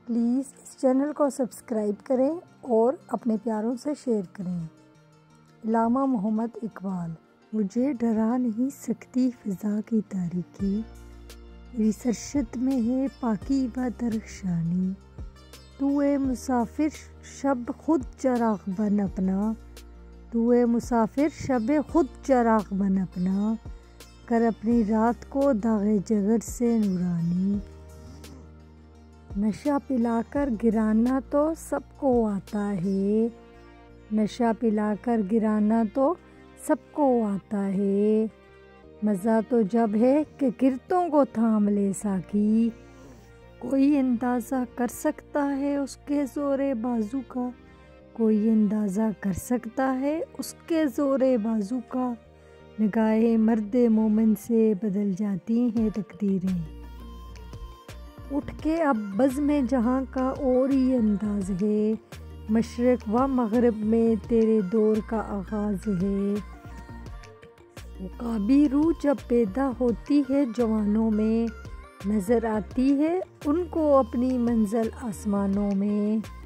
Please us channel کو subscribe کریں اور اپنے پیاروں سے شیئر کریں۔ علامہ محمد اقبال۔ مجھے ڈرا نہیں سکتی فضا کی تاریکی، میری سرشت میں ہے پاکی و درخشانی۔ تو اے مسافر شب خود چراغ بن اپنا، تو اے مسافر شب خود چراغ بن اپنا، کر اپنی رات کو داغ جگر سے نورانی۔ نشہ پلا کر گرانا تو سب کو آتا ہے، نشہ پلا کر گرانا تو سب کو آتا ہے، مزہ تو جب ہے کہ گرتوں کو تھام لے ساقی۔ کوئی اندازہ کر سکتا ہے اس کے زور بازو کا، کوئی اندازہ کر سکتا ہے اس کے زور بازو کا، نگاہ مرد مومن سے بدل جاتی ہیں تقدیریں۔ اٹھ کے اب بزم جہاں کا اور ہی انداز ہے، مشرق و مغرب میں تیرے دور کا آغاز ہے۔ عقابی روح جب پیدا ہوتی ہے جوانوں میں، نظر آتی ہے ان کو اپنی منزل آسمانوں میں۔